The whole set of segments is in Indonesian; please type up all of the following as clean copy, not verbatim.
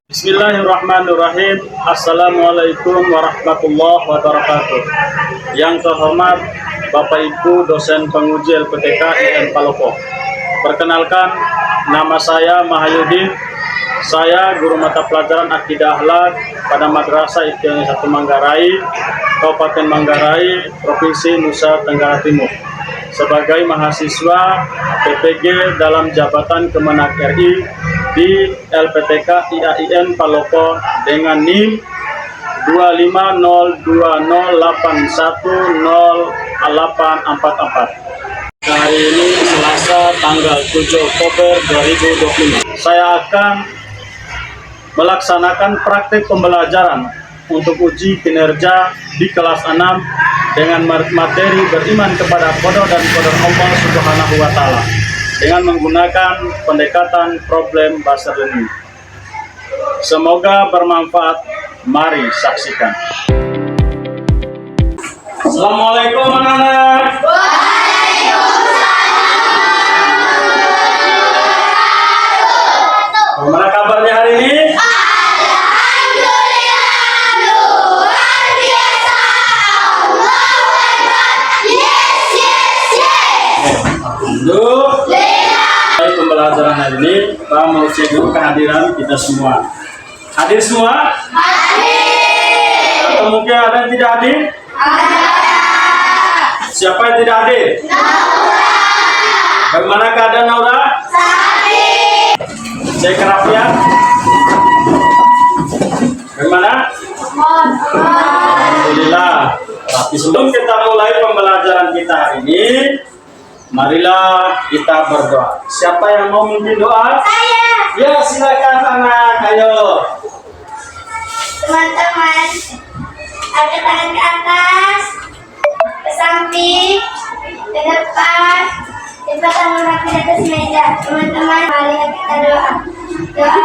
Bismillahirrahmanirrahim. Assalamualaikum warahmatullahi wabarakatuh. Yang terhormat Bapak Ibu dosen penguji LPTK IAIN Palopo. Perkenalkan, nama saya Mahayudin. Saya guru mata pelajaran Akidah Akhlak pada Madrasah Ibtidaiyah 1 Manggarai, Kabupaten Manggarai, Provinsi Nusa Tenggara Timur. Sebagai mahasiswa PPG dalam jabatan Kemenak RI di LPTK IAIN Palopo dengan NIM 25028100844. Hari ini Selasa tanggal 7 Oktober 2025. Saya akan melaksanakan praktik pembelajaran untuk uji kinerja di kelas 6 dengan materi beriman kepada qada dan qadar Allah Subhanahu wa Ta'ala dengan menggunakan pendekatan problem based learning. Semoga bermanfaat. Mari saksikan. Assalamualaikum anak-anak. Bagaimana kabarnya hari ini? Pembelajaran hari ini, Pak mau cek dulu kehadiran kita semua. Hadir semua? Hadir. Atau mungkin ada yang tidak hadir? Ada. Siapa yang tidak hadir? Naura. Bagaimana keadaan Naura? Sakit. Cek kerapian. Bagaimana? Alhamdulillah. Tapi sebelum kita mulai pembelajaran kita hari ini, marilah kita berdoa. Siapa yang mau memimpin doa? Saya. Ya, silakan anak. Ayo. Teman-teman, angkat tangan ke atas, ke samping, ke depan, cepatan merapi di atas meja. Teman-teman, mari kita doa. Doa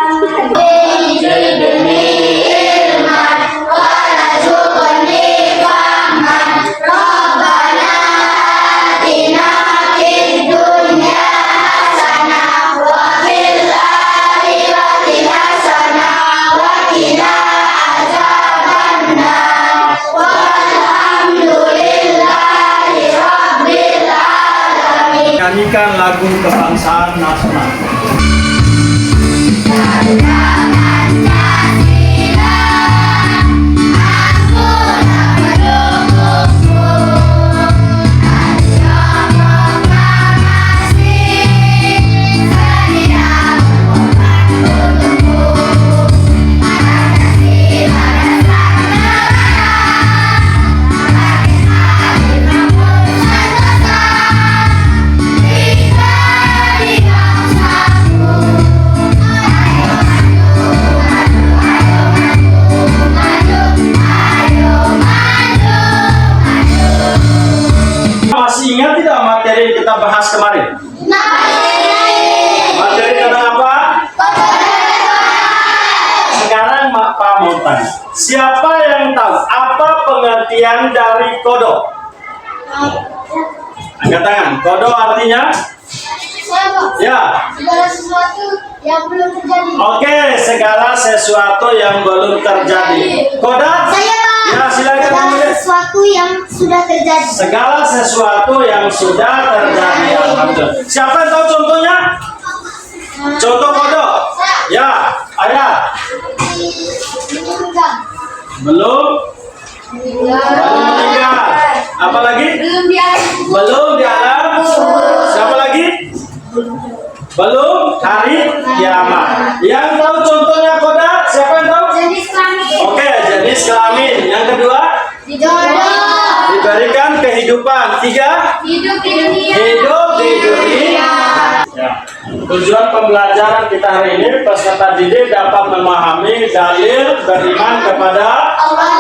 nyanyikan lagu kebangsaan nasional. Ingat tidak materi yang kita bahas kemarin? Materi tentang apa? Sekarang Pak mau tanya, siapa yang tahu apa pengertian dari kodo? Angkat tangan. Kodo artinya? Ya. segala sesuatu yang belum terjadi. Oke, segala sesuatu yang belum terjadi. Koda? Saya Pak. Ya, silakan. Segala sesuatu yang sudah terjadi. Segala sesuatu yang sudah terjadi. Alhamdulillah. Siapa yang tahu contohnya? Contoh kodo? Ya, ayah. Meninggal. Belum meninggal. Apa lagi? Belum di alam. Siapa lagi? Belum hari kiamat. Yang tahu contohnya koda? Siapa yang tahu? Jenis kelamin. Oke, jenis kelamin. Yang kedua? Jodoh. Diberikan kehidupan. Tiga? Hidup di dunia. Hidup di dunia. Ya. Tujuan pembelajaran kita hari ini, peserta didik dapat memahami dalil beriman kepada Allah.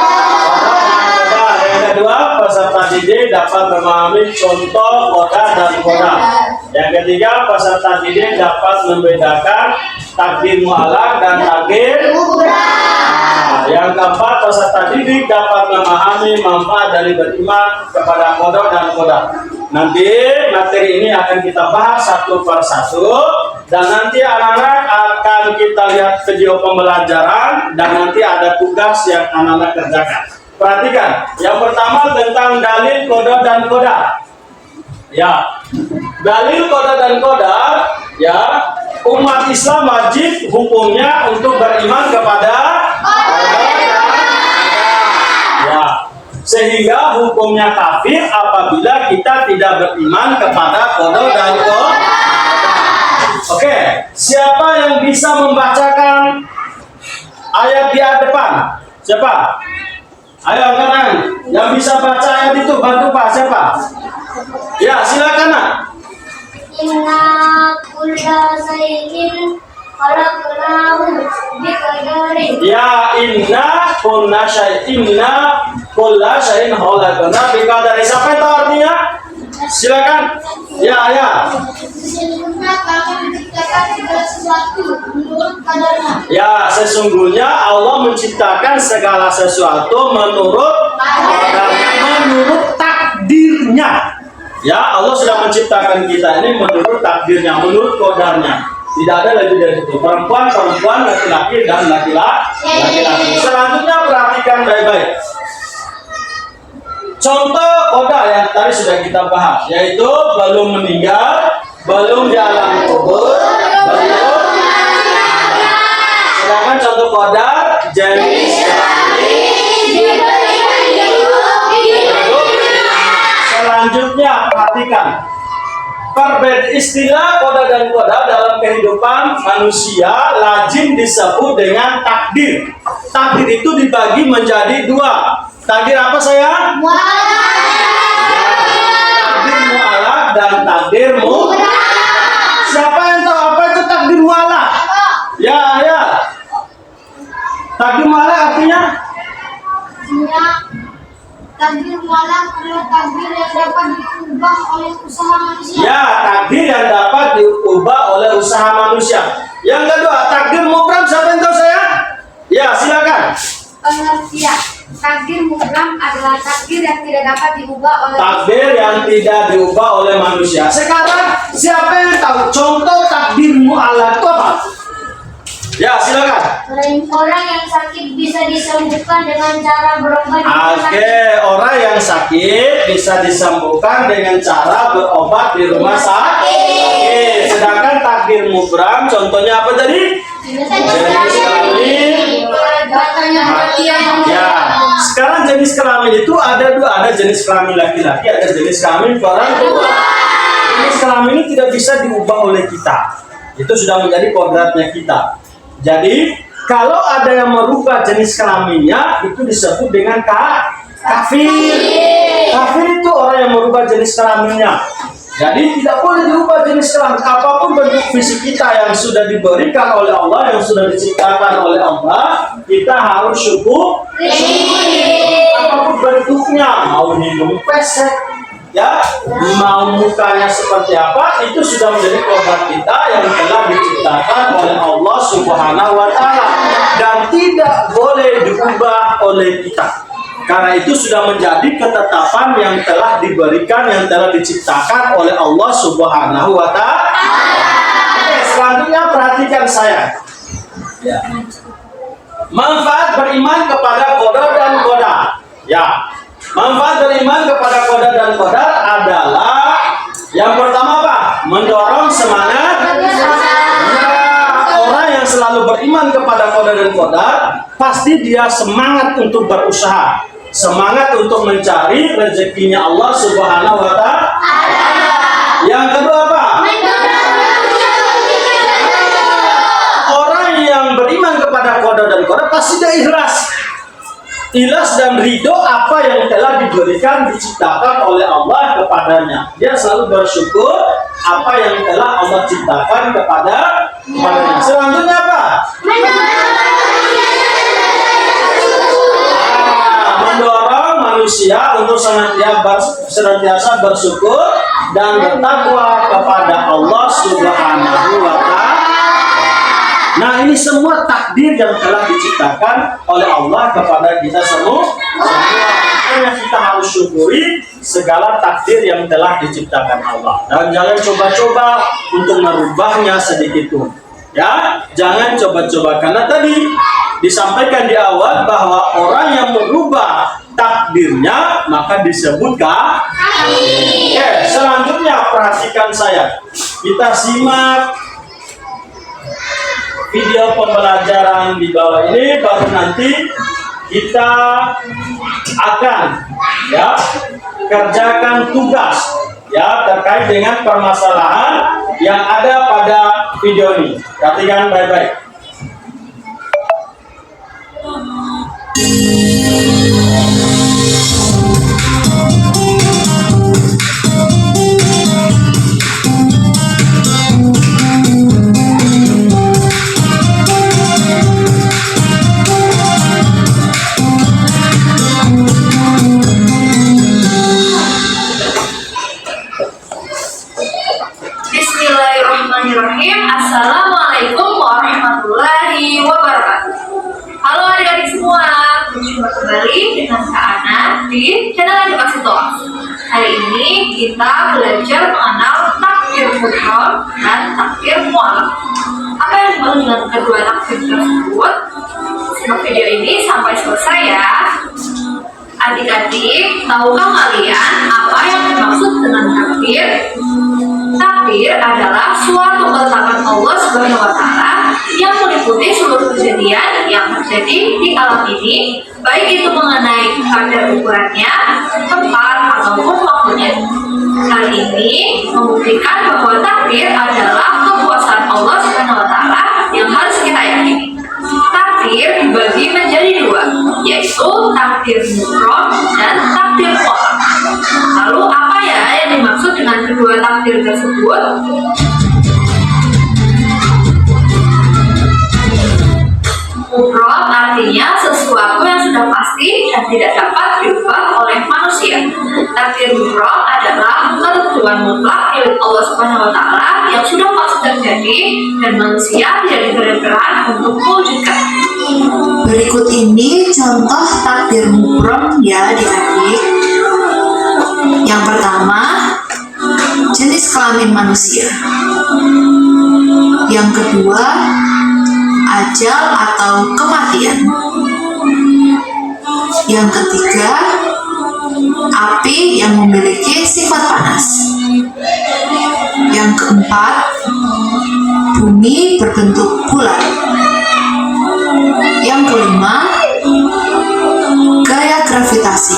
Yang kedua, peserta didik dapat memahami contoh qada dan qadar. Yang ketiga, peserta didik dapat membedakan takdir mu'allaq dan takdir mutlak. Yang keempat, peserta didik dapat memahami manfaat dari beriman kepada qada dan qadar. Nanti materi ini akan kita bahas satu per satu, dan nanti anak-anak akan sekarang kita lihat video pembelajaran dan nanti ada tugas yang anak-anak kerjakan. Perhatikan, yang pertama tentang dalil qada dan qadar. Ya, dalil qada dan qadar, ya, umat Islam wajib hukumnya untuk beriman kepada qada dan qadar. Ya, sehingga hukumnya kafir apabila kita tidak beriman kepada qada dan qadar. Oke, siapa yang bisa membacakan ayat di depan? Siapa? Ayo angkat yang bisa baca ayat itu, bantu Pak. Siapa? Ya, silakan Nak. Inna kulla shay'in khalaqnahu biqadarin. Ya, inna kulla syai'in khalaqnahu biqadarin. Siapa yang tahu artinya? Silakan. Ya. Sesungguhnya kami menciptakan segala sesuatu menurut kadarnya. Ya, sesungguhnya Allah menciptakan segala sesuatu menurut kadarnya, menurut takdirnya. Ya, Allah sudah menciptakan kita ini menurut takdirnya, menurut qadarnya. Tidak ada lebih dari itu. Perempuan, laki-laki dan laki-laki. Selanjutnya perhatikan baik-baik. Contoh qada yang tadi sudah kita bahas, yaitu belum meninggal, belum di alam kubur, belum. Sedangkan contoh qadar jenis kelamin. Selanjutnya perhatikan. Perbedaan istilah qada dan qadar dalam kehidupan manusia lazim disebut dengan takdir. Takdir itu dibagi menjadi dua. Takdir apa sayang? Takdir mu'alaq dan takdir Siapa yang tahu apa itu takdir mu'alaq? Ya. Takdir mu'alaq artinya? Takdir mu'alaq adalah takdir yang dapat diubah oleh usaha manusia. Ya, takdir yang dapat diubah oleh usaha manusia. Yang kedua, takdir mubram. Siapa yang tahu sayang? Ya, silakan. Pengertian. Takdir mubram adalah takdir yang tidak dapat diubah oleh manusia. Sekarang siapa yang tahu contoh takdir mu'alaq itu apa? Ya, silakan. Orang yang sakit bisa disembuhkan dengan cara berobat. Oke, orang yang sakit bisa disembuhkan dengan cara berobat di rumah sakit. Sedangkan takdir mubram contohnya apa tadi? Jenis kelamin. Ya, sekarang jenis kelamin itu ada dua, ada jenis kelamin laki-laki, ada jenis kelamin perempuan. Jenis kelamin ini tidak bisa diubah oleh kita. Itu sudah menjadi kodratnya kita. Jadi kalau ada yang merubah jenis kelaminnya itu disebut dengan kafir. Kafir itu orang yang merubah jenis kelaminnya. Jadi tidak boleh dirubah jenis kelamin. Apapun bentuk fisik kita yang sudah diberikan oleh Allah, yang sudah diciptakan oleh Allah, kita harus syukur. Apapun bentuknya, mau hidung pesek, ya, mau mukanya seperti apa, itu sudah menjadi kodrat kita yang telah diciptakan oleh Allah Subhanahu wa Ta'ala dan tidak boleh diubah oleh kita. Karena itu sudah menjadi ketetapan yang telah diberikan, yang telah diciptakan oleh Allah Subhanahu wa Ta'ala. Oke, selanjutnya perhatikan saya. Ya. Manfaat beriman kepada qada dan qadar. Ya. Manfaat beriman kepada qada dan qadar adalah yang pertama apa? Mendorong semangat. Orang yang selalu beriman kepada qada dan qadar pasti dia semangat untuk berusaha, semangat untuk mencari rezekinya Allah Subhanahu wa Ta'ala. Yang kedua apa? Orang yang beriman kepada qada dan qadar pasti dia ikhlas dan ridho apa yang telah diberikan, diciptakan oleh Allah kepadanya. Dia selalu bersyukur apa yang telah Allah ciptakan kepadanya. Selanjutnya apa? Mendorong manusia untuk senantiasa bersyukur dan bertakwa kepada Allah Subhanahu wa Ta'ala. Nah, ini semua takdir yang telah diciptakan oleh Allah kepada kita semua. Makanya kita harus syukuri segala takdir yang telah diciptakan Allah. Dan jangan coba-coba untuk merubahnya sedikit pun. Ya, jangan coba-coba karena tadi disampaikan di awal bahwa orang yang merubah takdirnya maka disebut kafir. Oke, selanjutnya perhatikan saya. Kita simak video pembelajaran di bawah ini, baru nanti kita akan ya kerjakan tugas ya terkait dengan permasalahan yang ada pada video ini. Perhatikan baik-baik. Bismillahirrahmanirrahim. Assalamualaikum warahmatullahi wabarakatuh. Halo adik-adik semua, berjumpa kembali dengan Kak Ana di channel Edukasi Talks. Hari ini kita belajar mengenal takdir mubrom dan takdir mu'alaq. Apa yang dimaksud dengan kedua takdir tersebut? Simak video ini sampai selesai ya. Adik-adik, tahukah kalian apa yang dimaksud dengan takdir? Takdir adalah suatu ketetapan Allah Subhanahu wa Ta'ala yang meliputi seluruh kejadian yang terjadi di alam ini, baik itu mengenai kadar ukurannya, tempat, ataupun waktunya. Hal ini membuktikan bahwa takdir adalah kekuasaan Allah Subhanahu wa Ta'ala yang harus kita yakini. Takdir dibagi menjadi dua, yaitu takdir mubrom dan takdir mu'alaq. Lalu apa ya yang dimaksud dengan kedua takdir tersebut? Mubrom artinya sesuatu yang sudah pasti dan tidak dapat diubah oleh manusia. Takdir mubrom adalah ketentuan mutlak milik Allah Subhanahu wa Ta'ala yang sudah pasti terjadi dan manusia tidak diberi peran untuk mewujudkan. Berikut ini contoh takdir mubrom ya adik-adik. Yang pertama, jenis kelamin manusia. Yang kedua, ajal atau kematian. Yang ketiga, api yang memiliki sifat panas. Yang keempat, bumi berbentuk bulat. Yang kelima, gaya gravitasi.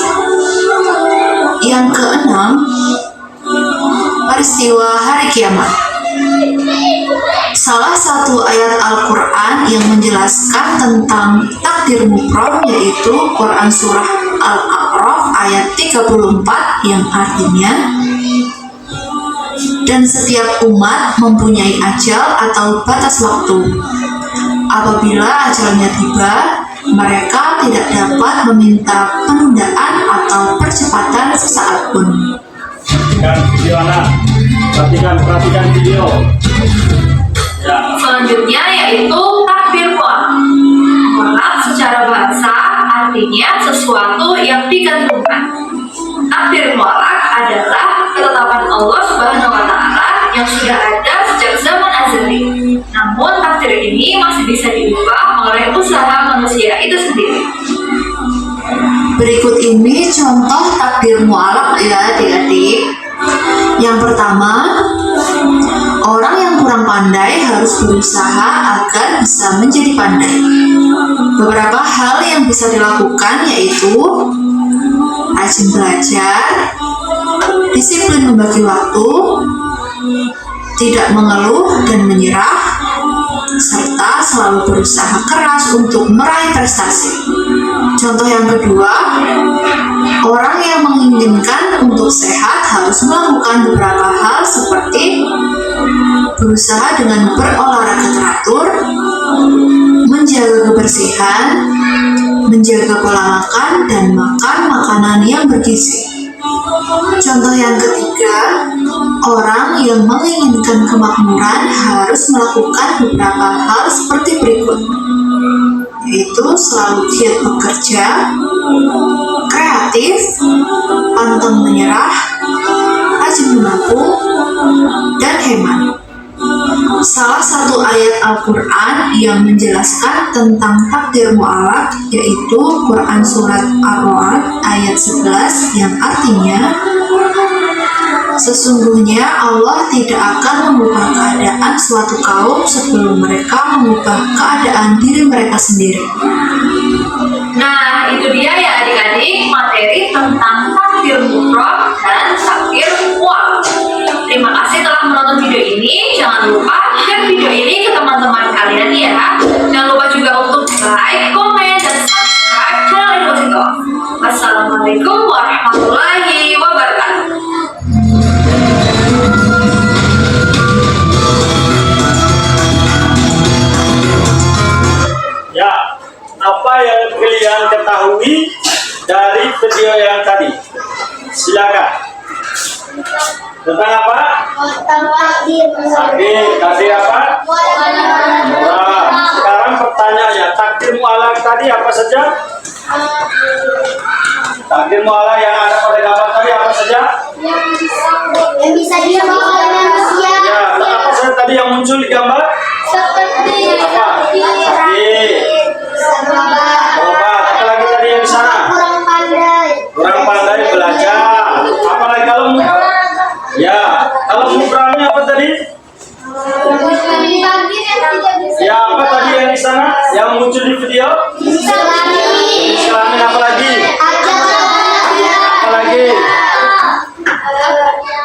Yang keenam, peristiwa hari kiamat. Salah satu ayat Al-Quran yang menjelaskan tentang takdir mubrom yaitu Quran Surah Al-A'raf ayat 34 yang artinya, dan setiap umat mempunyai ajal atau batas waktu. Apabila ajalnya tiba, mereka tidak dapat meminta penundaan atau percepatan sesaat pun. Perhatikan video anak. Perhatikan video. Ya. Selanjutnya yaitu takdir mu'alaq. Mu'alaq secara bahasa artinya sesuatu yang digantungkan. Takdir mu'alaq adalah ketetapan Allah Subhanahu wa Ta'ala yang sudah ada sejak zaman azali. Namun takdir ini masih bisa diubah oleh usaha manusia itu sendiri. Berikut ini contoh takdir mu'alaq ya adik-adik. Yang pertama, orang yang kurang pandai harus berusaha agar bisa menjadi pandai. Beberapa hal yang bisa dilakukan yaitu rajin belajar, disiplin membagi waktu, tidak mengeluh dan menyerah, serta selalu berusaha keras untuk meraih prestasi. Contoh yang kedua, orang yang menginginkan untuk sehat harus melakukan beberapa hal seperti berusaha dengan berolahraga teratur, menjaga kebersihan, menjaga pola makan, dan makan makanan yang bergizi. Contoh yang ketiga, orang yang menginginkan kemakmuran harus melakukan beberapa hal seperti berikut, yaitu selalu giat bekerja, kreatif, pantang menyerah, rajin menabung, dan hemat. salah satu ayat Al-Quran yang menjelaskan tentang takdir mu'alaf yaitu Quran Surat Ar-Ra'd ayat 11 yang artinya, sesungguhnya Allah tidak akan mengubah keadaan suatu kaum sebelum mereka mengubah keadaan diri mereka sendiri. Nah, itu dia ya adik-adik materi tentang takdir mufrad dan takdir mu'alaf. Terima kasih telah menonton video ini. Jangan lupa share video ini ke teman-teman kalian ya. Jangan lupa juga untuk like, komen, dan subscribe channel Deposito. Wassalamualaikum warahmatullahi wabarakatuh. Ya, apa yang kalian ketahui dari video yang tadi? Silakan. Tentang apa? Takdir apa? Murah. Sekarang pertanyaannya, takdir mu'alaf tadi apa saja? Takdir mu'alaf yang ada pada gambar tadi apa saja? Yang bisa dibawa oleh manusia. Ya, apa saja tadi yang muncul di gambar? Seperti Apa? Takdir. Obat. Apa lagi tadi yang di sana? kurang pandai. Kurang pandai belajar. Apalagi kalau kalau mufradnya apa tadi? Ya, apa tadi yang di sana? Yang muncul di video? Islamin apa lagi? Apa lagi?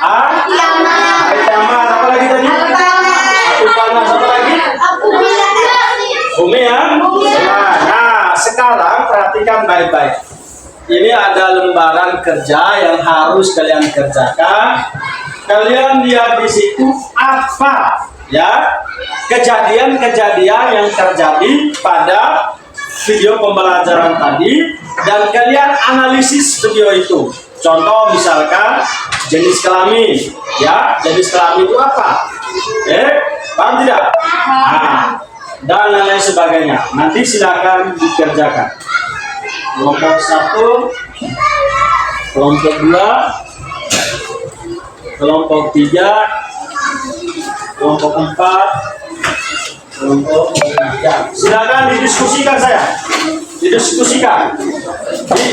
Hari kiamat apa lagi tadi? Aku panas apa lagi? Bumi ya? Nah, sekarang perhatikan baik-baik. Ini ada lembaran kerja yang harus kalian kerjakan. Kalian lihat di situ apa ya kejadian-kejadian yang terjadi pada video pembelajaran tadi, dan kalian analisis video itu. Contoh misalkan jenis kelamin, ya jenis kelamin itu apa? Paham tidak? Nah, dan lain sebagainya. Nanti silakan dikerjakan. Kelompok 1, kelompok 2, kelompok 3, kelompok 4, kelompok 5. Ya, silakan didiskusikan didiskusikan.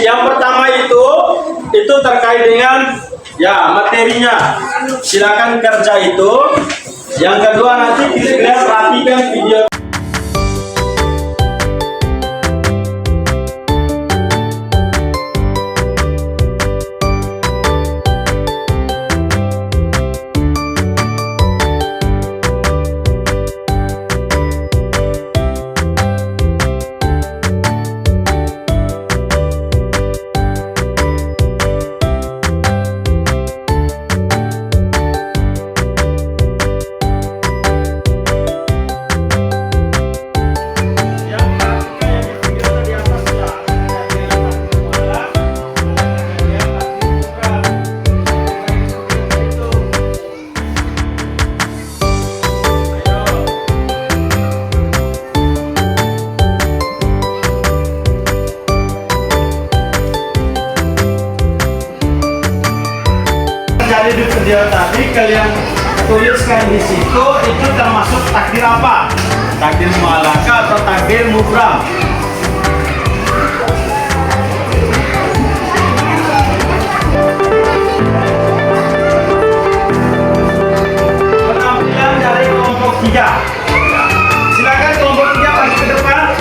Yang pertama itu terkait dengan ya materinya. Silakan kerja itu. Yang kedua nanti kita perhatikan video. Jadi di video tadi kalian tuliskan di situ itu termasuk takdir apa? Takdir mu'alaka atau takdir mufrad? Penampilan dari kelompok 3. Silakan kelompok 3 maju ke depan.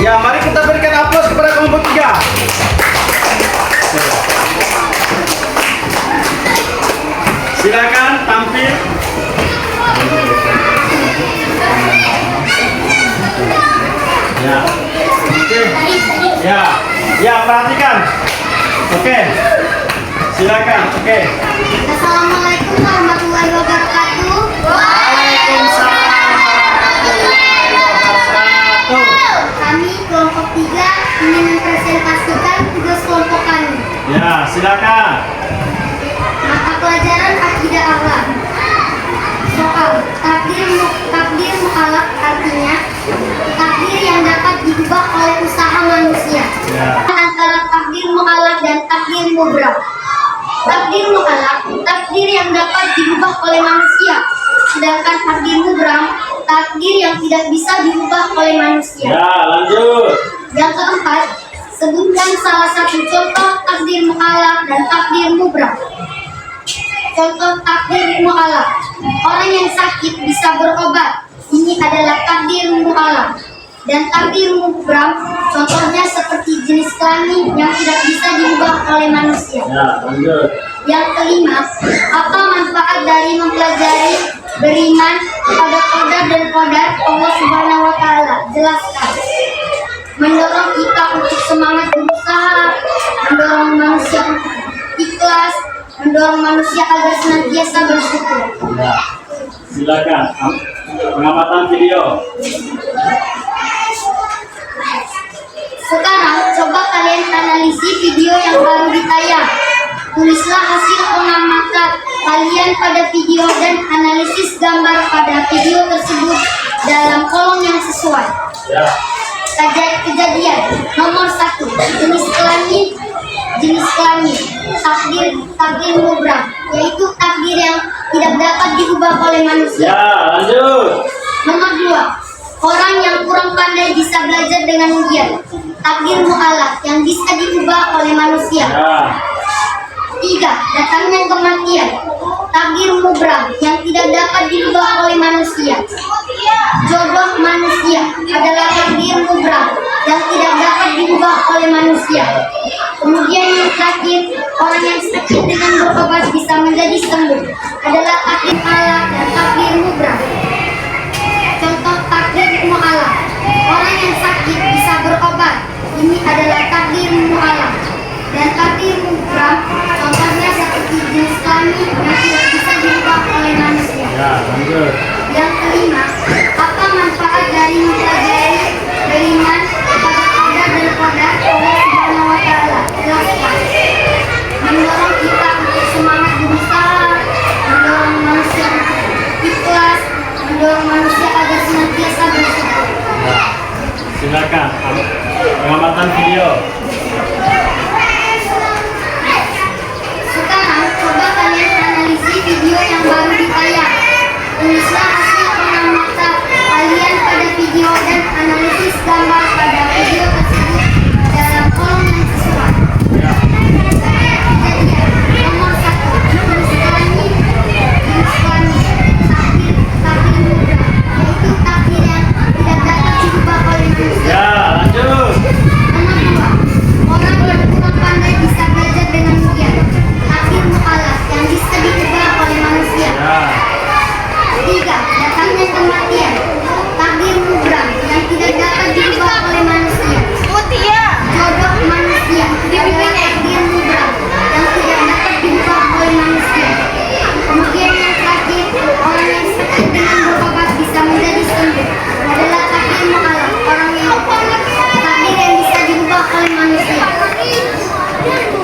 Ya, mari kita berikan aplaus kepada kelompok 3. Silakan tampil. Ya. Oke. Ya, perhatikan. Oke. Silakan. Oke. Assalamualaikum warahmatullahi wabarakatuh. Waalaikumsalam warahmatullahi wabarakatuh. Kami kelompok 3 ingin mempresentasikan tugas kelompok kami. Ya, silakan. Mata pelajaran akidah akhlak. Soal takdir mu'alaf artinya takdir yang dapat diubah oleh usaha manusia. Ya. Antara takdir mu'alaf dan takdir mubrah. Takdir mu'alaf, takdir yang dapat diubah oleh manusia. Sedangkan takdir mubram, takdir yang tidak bisa diubah oleh manusia. Ya, lanjut. Yang keempat, sebutkan salah satu contoh takdir mu'alaf dan takdir mubram. Contoh takdir mu'alaf, orang yang sakit bisa berobat. Ini adalah takdir mu'alaf. Dan takdir mubram, contohnya seperti jenis kelamin yang tidak bisa diubah oleh manusia. Ya, lanjut. Yang kelima, apa manfaat dari mempelajari beriman pada qadar dan qadar Allah Subhanahu wa taala? Jelaskan. Mendorong kita untuk semangat berusaha, mendorong manusia untuk ikhlas, mendorong manusia agar senantiasa bersyukur. Ya. Silakan. Pengamatan video. Sekarang coba kalian analisis video yang baru ditayang. Tulislah hasil pengamatan kalian pada video dan analisis gambar pada video tersebut dalam kolom yang sesuai. Ya. Kejadian nomor 1, jenis kelamin takdir mubram, yaitu takdir yang tidak dapat diubah oleh manusia. Ya, lanjut. Nomor 2, orang yang kurang pandai bisa belajar dengan ujian, takdir mu'alaf yang bisa diubah oleh manusia. Ya. 3, datangnya kematian, takdir mubram yang tidak dapat diubah oleh manusia. Jodoh manusia adalah takdir mubram yang tidak dapat diubah oleh manusia. Kemudian yang terakhir, orang yang sakit dengan berobat bisa menjadi sembuh adalah takdir mu'alaf dan takdir mubram. Contoh takdir mu'alaf, orang yang sakit bisa berobat. Ini adalah takdir mu'alaf. Dan takdir mubram, contohnya seperti jenis kelamin yang tidak bisa diubah oleh manusia. Ya, lanjut. Yang kelima, apa manfaat dari mempelajari beriman pada qadar dan qadar Allah Subhanahu wa taala? Jelaskan. Mendorong kita untuk semangat berusaha, mendorong manusia untuk ikhlas, mendorong manusia agar senantiasa bersyukur. Ya. Silakan. Pengamatan video. Sekarang coba kalian analisis video yang baru ditayang. Tulislah hasil pengamatan kalian pada video dan analisis gambar pada video tersebut dalam kolom yang sesuai. Ya. Kejadian nomor 1, jenis kelamin takdir mubram, yaitu takdir yang tidak dapat diubah oleh manusia. Ya, lanjut. Nomor 2, orang yang kurang pandai bisa belajar dengan ujian, takdir mu'alaf yang bisa diubah oleh manusia. Ya. 3, datangnya kematian, takdir mubram yang tidak dapat diubah oleh manusia. Jodoh manusia adalah takdir mubram yang tidak dapat diubah oleh manusia. Kemudian yang terakhir, orang yang sakit dengan berobat bisa menjadi sembuh adalah takdir mu'alaf, takdir yang bisa diubah oleh manusia.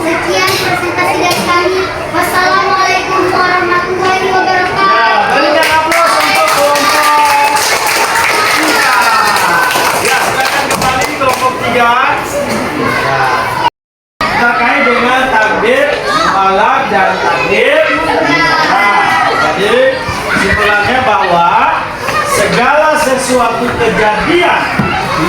Sekian presentasi dari kami. Wassalamualaikum warahmatullahi wabarakatuh. Berikan aplaus untuk kelompok 3. Ya, silakan kembali kelompok 3. Ya. Terkait dengan takdir mu'alaf dan takdir mubram. Jadi kesimpulannya bahwa segala sesuatu kejadian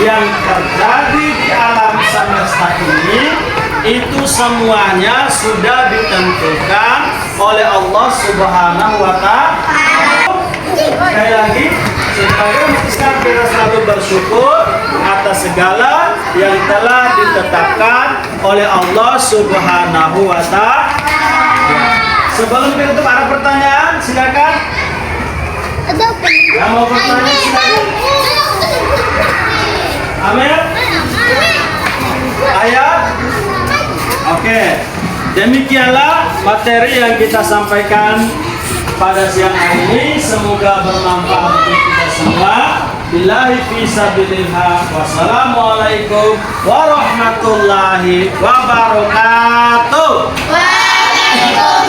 yang terjadi di alam semesta ini itu semuanya sudah ditentukan oleh Allah Subhanahu wa taala. Sekali lagi, sebagai umat Islam kita selalu bersyukur atas segala yang telah ditetapkan oleh Allah Subhanahu wa taala. Sebelum kita ada pertanyaan, silakan. Yang mau bertanya silakan. Amir? Ayat? Oke. Demikianlah materi yang kita sampaikan pada siang hari ini. Semoga bermanfaat untuk kita semua. Billahi fisabilillah. Wassalamualaikum warahmatullahi wabarakatuh. Waalaikumsalam.